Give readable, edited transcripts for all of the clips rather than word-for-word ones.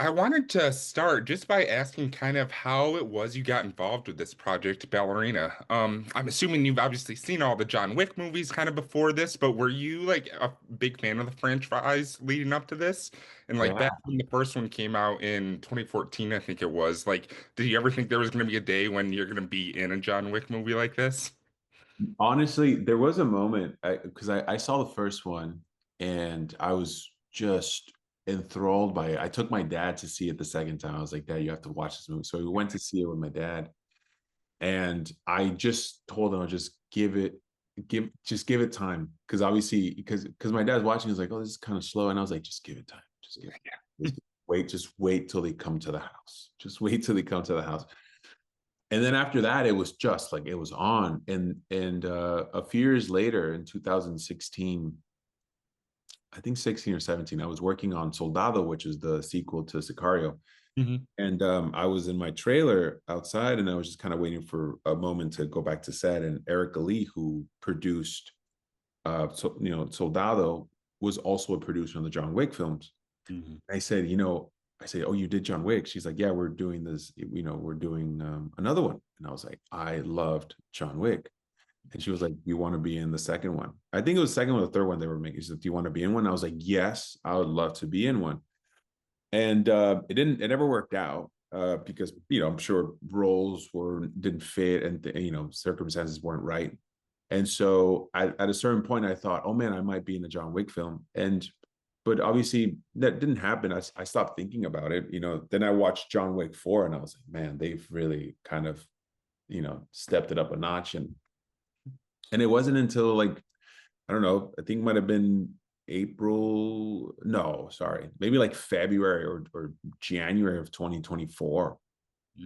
I wanted to start just by asking kind of how it was you got involved with this project, Ballerina. I'm assuming you've obviously seen all the John Wick movies kind of before this, but were you like a big fan of the franchise leading up to this? And like Yeah, back when the first one came out in 2014, I think it was, like, did you ever think there was going to be a day when you're going to be in a John Wick movie like this? honestly, there was a moment because I saw the first one and I was just enthralled by it. I took my dad to see it the second time. I was like, Dad, you have to watch this movie. So we went to see it with my dad, and I just told him, I'll just give it time. Because obviously, because my dad's watching, he's like, oh, this is kind of slow. And I was like, just give it time. Just wait till they come to the house. Just wait till they come to the house. And then after that, it was just like it was on. And a few years later, in 2016, I think 16 or 17, I was working on Soldado, which is the sequel to Sicario. Hmm. And I was in my trailer outside, and I was just kind of waiting for a moment to go back to set. And Eric Ali, who produced, Soldado, was also a producer on the John Wick films. Hmm. I said, I say, oh, you did John Wick? She's like, yeah, we're doing this, we're doing another one. And I was like, I loved John Wick. And she was like, you want to be in the second one? I think it was the second one or the third one they were making. She said, do you want to be in one? I was like, yes, I would love to be in one. And it never worked out because, I'm sure didn't fit, and, circumstances weren't right. And so at a certain point, I thought, oh man, I might be in a John Wick film. But obviously that didn't happen. I stopped thinking about it. Then I watched John Wick 4, and I was like, man, they've really kind of, stepped it up a notch. And it wasn't until, like, I don't know, I think it might have been April. No, sorry, maybe like February or January of 2024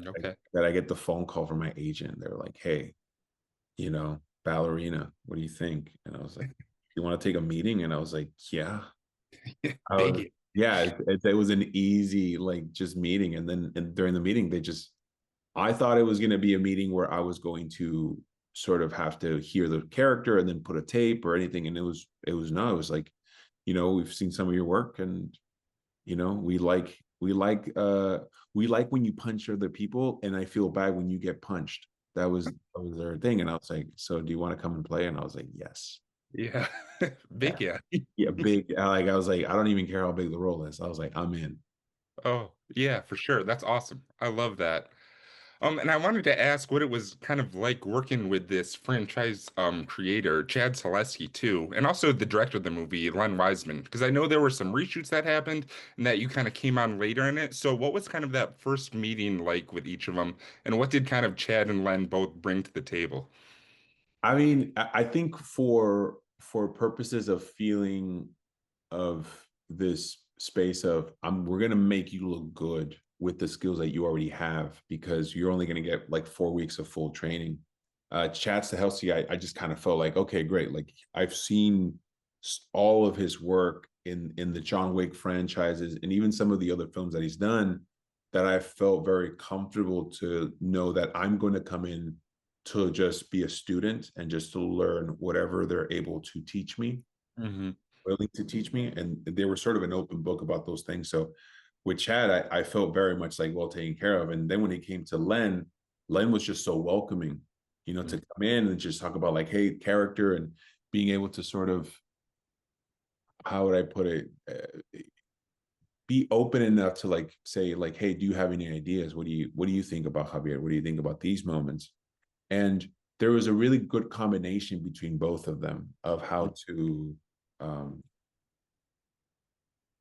Okay. that I get the phone call from my agent. They're like, hey, Ballerina, what do you think? And I was like, you want to take a meeting? And I was like, yeah. Big. Yeah, it was an easy, like, just meeting. And then during the meeting, I thought it was going to be a meeting where I was going to sort of have to hear the character and then put a tape or anything. And it was no, it was like, we've seen some of your work, and, we like when you punch other people, and I feel bad when you get punched. That was their thing. And I was like, so do you want to come and play? And I was like, yes. Yeah. Yeah. Big, yeah. Yeah, big. Like, I was like, I don't even care how big the role is. I was like, I'm in. Oh, yeah, for sure. That's awesome. I love that. And I wanted to ask what it was kind of like working with this franchise creator, Chad Zaleski, too, and also the director of the movie, Len Wiseman, because I know there were some reshoots that happened and that you kind of came on later in it. So what was kind of that first meeting like with each of them, and what did kind of Chad and Len both bring to the table? I mean, I think for purposes of feeling of this space of, we're gonna make you look good with the skills that you already have, because you're only gonna get like 4 weeks of full training. Chad Stahelski, I just kind of felt like, okay, great. Like, I've seen all of his work in the John Wick franchises and even some of the other films that he's done, that I felt very comfortable to know that I'm going to come in to just be a student and just to learn whatever they're able to teach me, Hmm. willing to teach me. And they were sort of an open book about those things. So with Chad, I felt very much like well taken care of. And then when it came to Len was just so welcoming, to come in and just talk about, like, hey, character, and being able to sort of, how would I put it? Be open enough to, like, say, like, hey, do you have any ideas? What do you think about Javier? What do you think about these moments? And there was a really good combination between both of them of how to, um,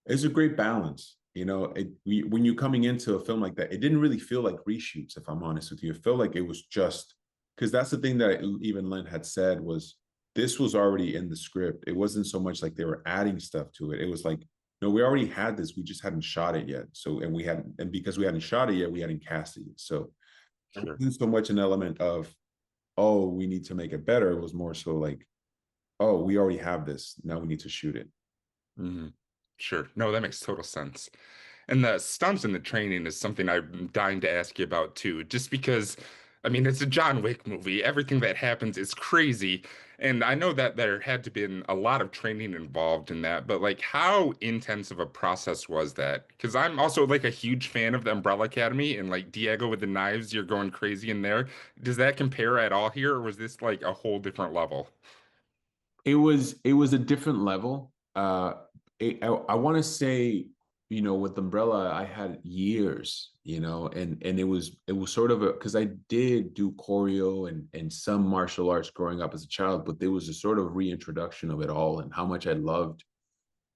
it's a great balance. When you're coming into a film like that, it didn't really feel like reshoots, if I'm honest with you. It felt like it was just, because that's the thing that even Lynn had said, was this was already in the script. It wasn't so much like they were adding stuff to it. It was like, no, we already had this. We just hadn't shot it yet. So, and because we hadn't shot it yet, we hadn't cast it yet. So it Sure. wasn't so much an element of, oh, we need to make it better. It was more so like, oh, we already have this. Now we need to shoot it. Hmm. Sure. No, that makes total sense. And the stunts and the training is something I'm dying to ask you about too, just because, I mean, it's a John Wick movie. Everything that happens is crazy. And I know that there had to been a lot of training involved in that, but like how intense of a process was that? Because I'm also like a huge fan of the Umbrella Academy and like Diego with the knives, you're going crazy in there. Does that compare at all here, or was this like a whole different level? It was a different level. I want to say, with Umbrella, I had years, and it was sort of a because I did do choreo and some martial arts growing up as a child, but there was a sort of reintroduction of it all and how much I loved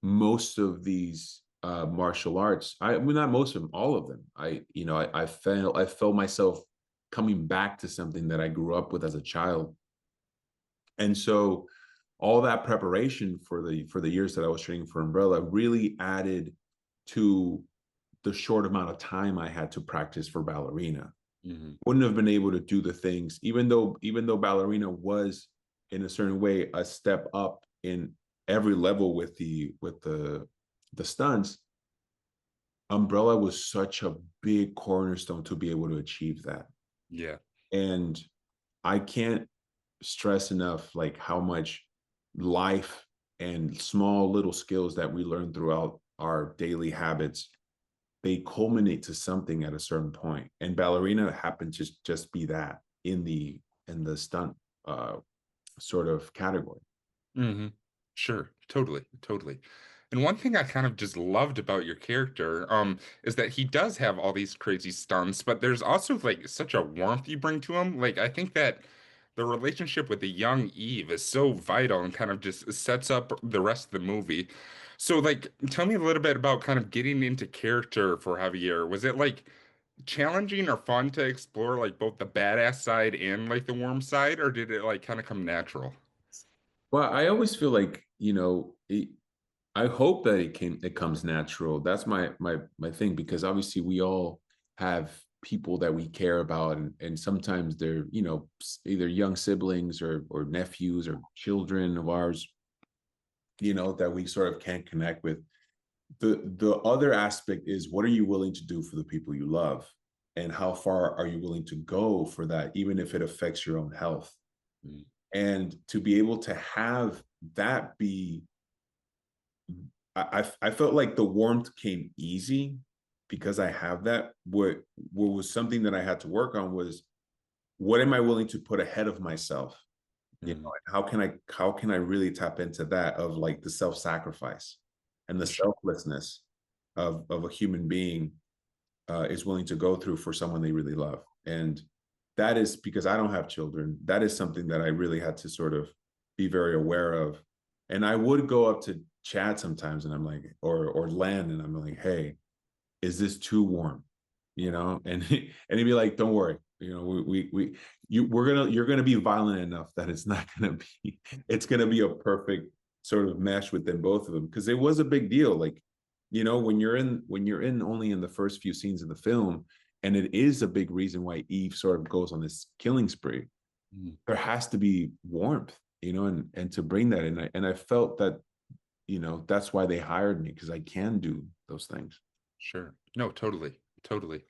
most of these martial arts. Well, not most of them, all of them. I felt myself coming back to something that I grew up with as a child, and so all that preparation for the years that I was training for Umbrella really added to the short amount of time I had to practice for Ballerina. Hmm. Wouldn't have been able to do the things, even though Ballerina was in a certain way a step up in every level with the stunts. Umbrella was such a big cornerstone to be able to achieve that. Yeah. And I can't stress enough like how much life and small little skills that we learn throughout our daily habits, they culminate to something at a certain point, and Ballerina happened to just be that in the stunt uh sort of category. Hmm. Sure, totally, totally. And one thing I kind of just loved about your character, is that he does have all these crazy stunts, but there's also like such a warmth you bring to him. Like I think that the relationship with the young Eve is so vital and kind of just sets up the rest of the movie. So like tell me a little bit about kind of getting into character for Javier. Was it like challenging or fun to explore like both the badass side and like the warm side, or did it like kind of come natural? Well, I always feel like, I hope that it comes natural. That's my thing, because obviously we all have people that we care about, and sometimes they're, either young siblings or nephews or children of ours, that we sort of can't connect with. The other aspect is, what are you willing to do for the people you love, and how far are you willing to go for that, even if it affects your own health. Mm. And to be able to have that be, I felt like the warmth came easy because I have that. What was something that I had to work on was, what am I willing to put ahead of myself? Mm. And how can I really tap into that, of like the self-sacrifice and the selflessness of a human being is willing to go through for someone they really love. And that is because I don't have children. That is something that I really had to sort of be very aware of. And I would go up to Chad sometimes, and I'm like, or Len, and I'm like, hey, is this too warm? And and he'd be like, don't worry, you're gonna be violent enough that it's not gonna be, it's gonna be a perfect sort of mesh within both of them, because it was a big deal. Like, when you're in only in the first few scenes of the film, and it is a big reason why Eve sort of goes on this killing spree, Mm. there has to be warmth, and to bring that in. And I felt that, that's why they hired me, because I can do those things. Sure. No, totally. Totally.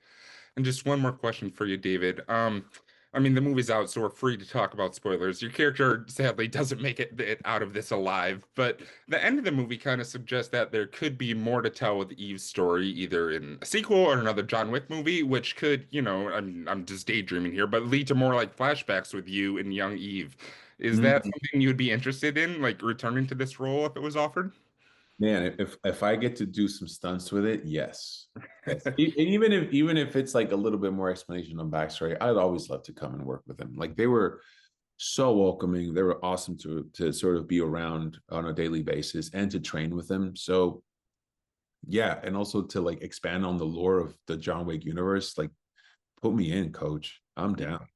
And just one more question for you, David. I mean, the movie's out, so we're free to talk about spoilers. Your character sadly doesn't make it out of this alive, but the end of the movie kind of suggests that there could be more to tell with Eve's story, either in a sequel or another John Wick movie, which could, I'm just daydreaming here, but lead to more like flashbacks with you and young Eve. Is that Mhm. something you would be interested in, like returning to this role if it was offered? Man, if I get to do some stunts with it, yes. Yes. And even if it's like a little bit more explanation on backstory, I'd always love to come and work with them. Like, they were so welcoming. They were awesome to sort of be around on a daily basis and to train with them. So yeah, and also to like expand on the lore of the John Wick universe. Like, put me in, coach. I'm down.